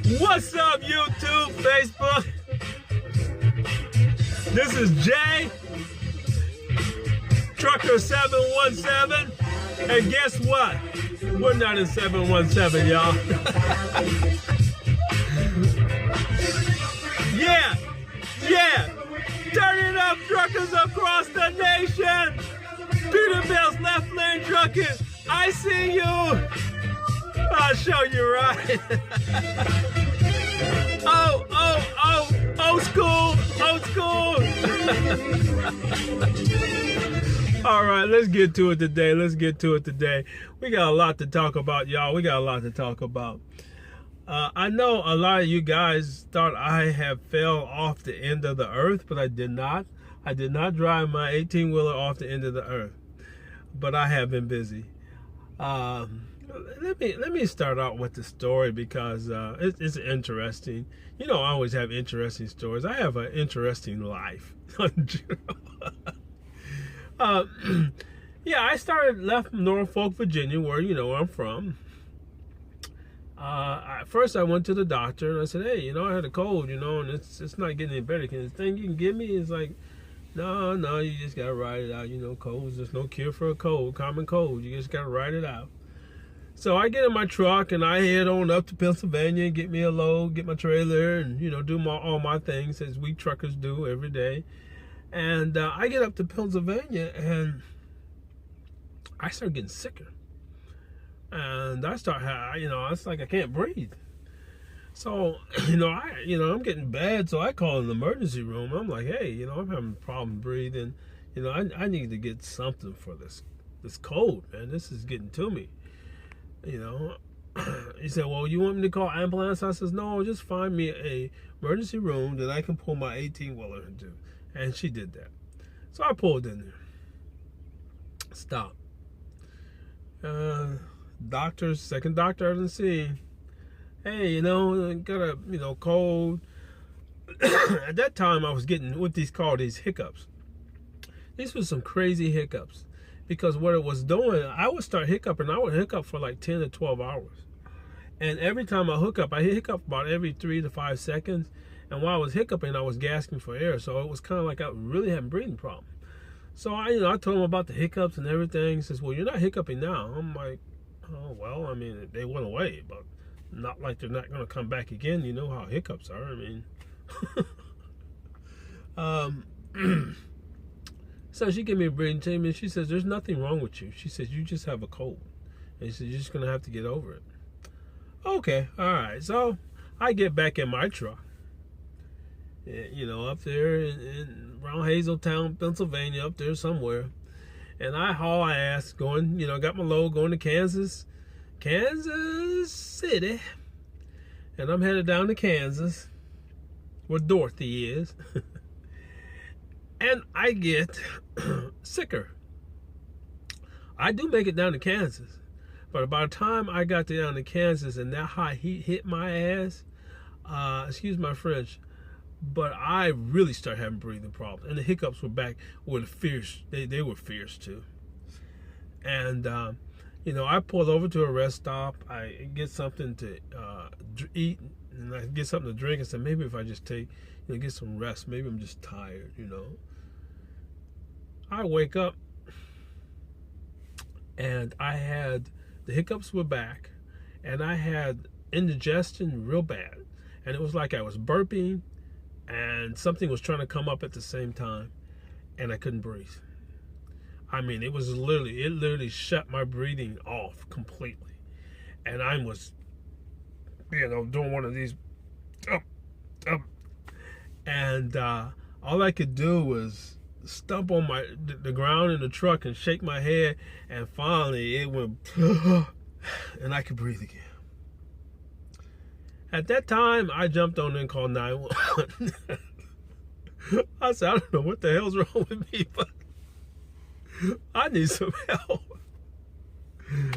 What's up, YouTube, Facebook? This is Jay, Trucker 717, and guess what? We're not in 717, y'all. yeah, turn it up, truckers across the nation. Peterbilt's Left Lane Trucking, I see you. I'll show you right. Old school. All right, let's get to it today. We got a lot to talk about, y'all. I know a lot of you guys thought I have fell off the end of the earth, but I did not. I did not drive my 18-wheeler off the end of the earth, but I have been busy. Let me start out with the story because it's interesting. You know, I always have interesting stories. I have an interesting life. Yeah, I left Norfolk, Virginia, where I'm from. First I went to the doctor and I said, hey, I had a cold, and it's not getting any better. Can this thing you can give me? It's like, no, you just gotta ride it out. Colds, there's no cure for a cold, common cold. You just gotta ride it out. So I get in my truck and I head on up to Pennsylvania and get me a load, get my trailer, and do all my things as we truckers do every day. And I get up to Pennsylvania and I start getting sicker. And I start, it's like I can't breathe. So, I'm getting bad. So I call an emergency room. I'm like, hey, I'm having a problem breathing. I need to get something for this cold, man. This is getting to me. He said, well, you want me to call ambulance? I says, no, just find me a emergency room that I can pull my 18-wheeler into. And she did that. So I pulled in there. Stop. Second doctor I didn't see. Hey, got a, cold. At that time, I was getting what these hiccups. These were some crazy hiccups. Because what it was doing, I would start hiccuping. I would hiccup for like 10 to 12 hours. And every time I hiccup about every 3 to 5 seconds. And while I was hiccuping, I was gasping for air. So it was kind of like I really had a breathing problem. So I told him about the hiccups and everything. He says, well, you're not hiccuping now. I'm like, oh, well, I mean, they went away. But not like they're not going to come back again. You know how hiccups are. I mean, so she gave me a breathing treatment, and she says, there's nothing wrong with you. She says, you just have a cold. And she says, you're just going to have to get over it. Okay, all right. So I get back in my truck, up there in around Hazeltown, Pennsylvania, up there somewhere. And I haul ass going, got my load going to Kansas City. And I'm headed down to Kansas, where Dorothy is. And I get sicker. I do make it down to Kansas. But by the time I got down to Kansas and that high heat hit my ass, excuse my French, but I really started having breathing problems. And the hiccups were back with fierce. They were fierce too. And, I pulled over to a rest stop. I get something to eat and I get something to drink. I said, maybe if I just get some rest, maybe I'm just tired, I wake up and the hiccups were back and I had indigestion real bad. And it was like I was burping and something was trying to come up at the same time and I couldn't breathe. I mean, it literally shut my breathing off completely. And I was, doing one of these, and all I could do was stump on the ground in the truck and shake my head, and finally it went and I could breathe again. At that time I jumped on and called 911. I said, I don't know what the hell's wrong with me, but I need some help.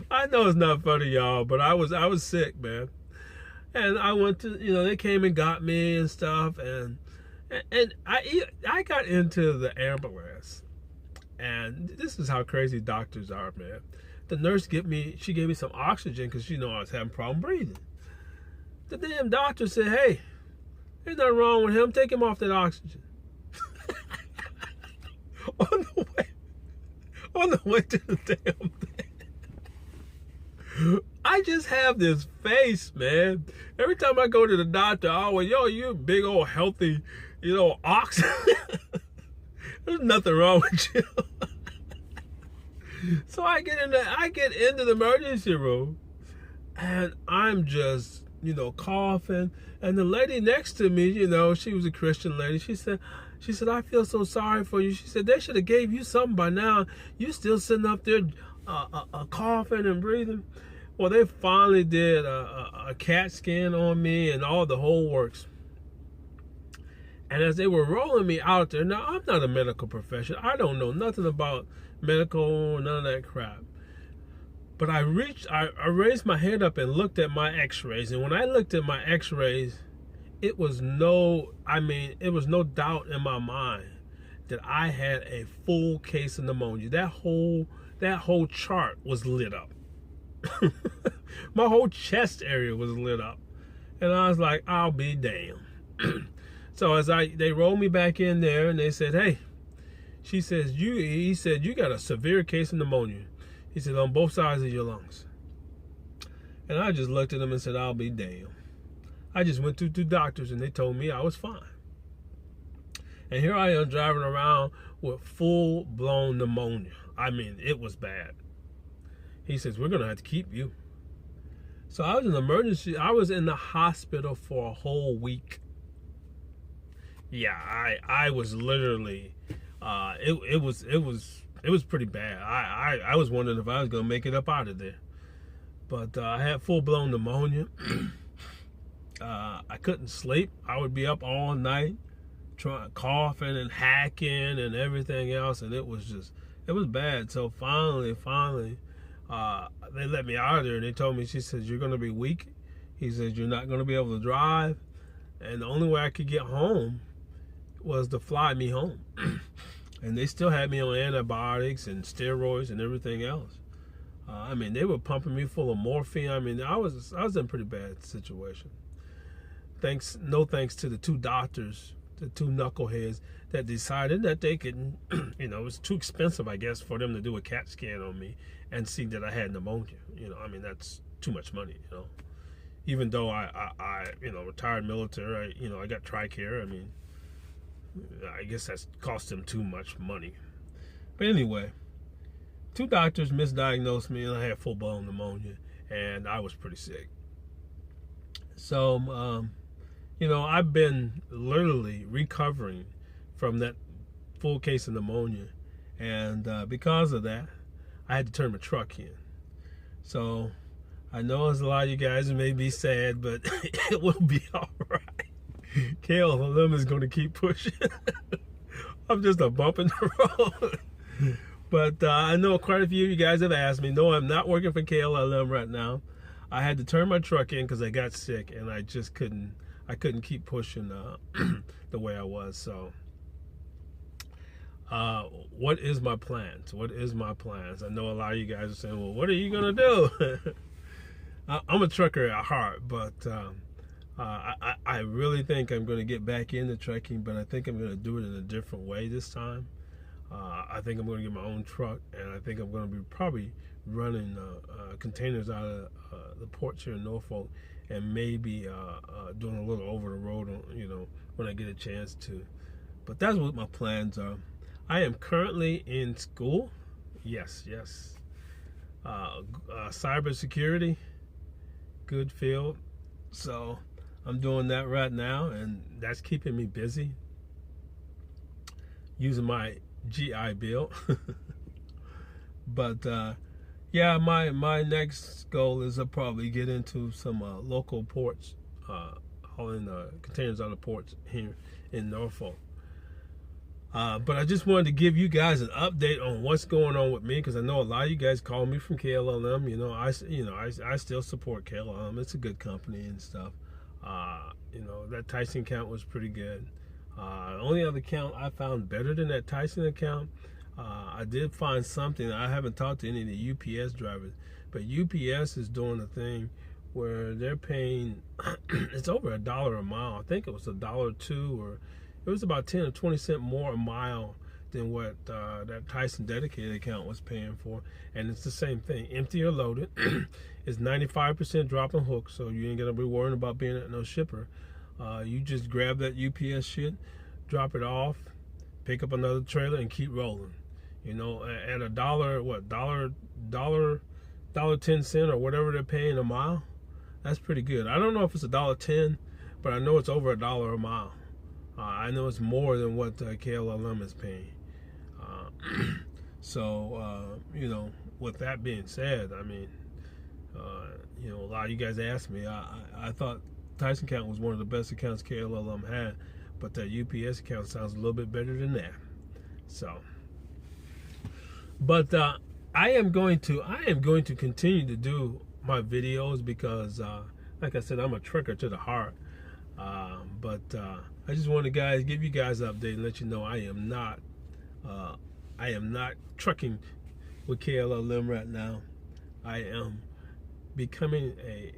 I know it's not funny, y'all, but I was sick, man. And I went to, they came and got me and stuff, and I got into the ambulance, and this is how crazy doctors are, man. The nurse she gave me some oxygen because she knew I was having problem breathing. The damn doctor said, hey, there's nothing wrong with him. Take him off that oxygen. on the way to the damn thing. I just have this face, man. Every time I go to the doctor, I always, yo, you big old healthy, ox. There's nothing wrong with you. So I get into the emergency room, and I'm just, coughing. And the lady next to me, she was a Christian lady. She said, I feel so sorry for you. She said, they should have gave you something by now. You still sitting up there coughing and breathing. Well, they finally did a CAT scan on me and all the whole works. And as they were rolling me out there, now I'm not a medical professional. I don't know nothing about medical, none of that crap. But I raised my head up and looked at my x-rays. And when I looked at my x-rays, it was no doubt in my mind that I had a full case of pneumonia. That whole chart was lit up. My whole chest area was lit up. And I was like, I'll be damned. So they rolled me back in there, and they said, hey, he said, you got a severe case of pneumonia. He said, on both sides of your lungs. And I just looked at him and said, I'll be damned. I just went to 2 doctors, and they told me I was fine. And here I am driving around with full-blown pneumonia. I mean, it was bad. He says, we're going to have to keep you. So I was in emergency. I was in the hospital for a whole week. Yeah, I was literally, it was pretty bad. I was wondering if I was going to make it up out of there. But I had full-blown pneumonia. I couldn't sleep. I would be up all night coughing and hacking and everything else, and it was bad. So finally, they let me out of there, and they told me, she said, you're going to be weak. He said, you're not going to be able to drive, and the only way I could get home was to fly me home. And they still had me on antibiotics and steroids and everything else. They were pumping me full of morphine. I was in a pretty bad situation. No thanks to the 2 doctors, the 2 knuckleheads that decided that they could, it was too expensive, I guess, for them to do a CAT scan on me and see that I had pneumonia. That's too much money, Even though I retired military, I got TRICARE. I guess that's cost them too much money. But anyway, 2 doctors misdiagnosed me, and I had full-blown pneumonia, and I was pretty sick. So, I've been literally recovering from that full case of pneumonia, and because of that, I had to turn my truck in. So, I know as a lot of you guys may be sad, but it will be all right. KLLM is going to keep pushing. I'm just a bump in the road. But I know quite a few of you guys have asked me. No, I'm not working for KLLM right now. I had to turn my truck in because I got sick, and I just couldn't keep pushing the way I was. So what is my plans? I know a lot of you guys are saying, well, what are you going to do? I'm a trucker at heart, but I really think I'm going to get back into trucking, but I think I'm going to do it in a different way this time. I think I'm going to get my own truck, and I think I'm going to be probably running containers out of the ports here in Norfolk, and maybe doing a little over the road, when I get a chance to. But that's what my plans are. I am currently in school. Yes. Cybersecurity, good field. So I'm doing that right now, and that's keeping me busy. Using my GI Bill. But yeah, my next goal is to probably get into some local ports, hauling containers out of ports here in Norfolk. But I just wanted to give you guys an update on what's going on with me, because I know a lot of you guys call me from KLLM. I still support KLLM. It's a good company and stuff. That Tyson account was pretty good. The only other account I found better than that Tyson account, I did find something. I haven't talked to any of the UPS drivers, but UPS is doing a thing where they're paying it's over $1 a mile. I think it was $1.02, or it was about 10 or 20 cents more a mile than what that Tyson dedicated account was paying for. And it's the same thing, empty or loaded. It's 95% drop and hook, so you ain't gonna be worrying about being at no shipper. You just grab that UPS shit, drop it off, pick up another trailer, and keep rolling. You know, at $1.10 or whatever they're paying a mile, that's pretty good. I don't know if it's $1.10, but I know it's over $1 a mile. I know it's more than what KLLM is paying. So, you know, with that being said, I mean, you know, a lot of you guys asked me. I thought Tyson account was one of the best accounts KLLM had, but that UPS account sounds a little bit better than that. So, but I am going to continue to do my videos because, like I said, I'm a trucker to the heart. But I just want to give you guys an update and let you know I am not trucking with KLLM right now. I am becoming a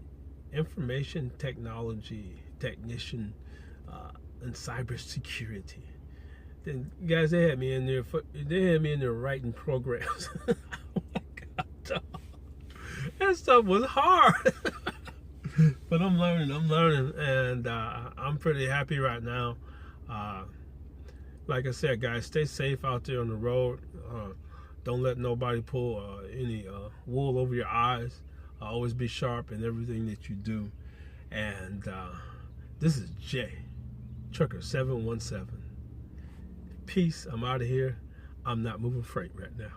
information technology technician in cybersecurity. Then guys, they had me in there writing programs. Oh my God, dog. That stuff was hard. But I'm learning, and I'm pretty happy right now. Like I said, guys, stay safe out there on the road. Don't let nobody pull any wool over your eyes. Always be sharp in everything that you do. And this is Jay, Trucker 717. Peace. I'm out of here. I'm not moving freight right now.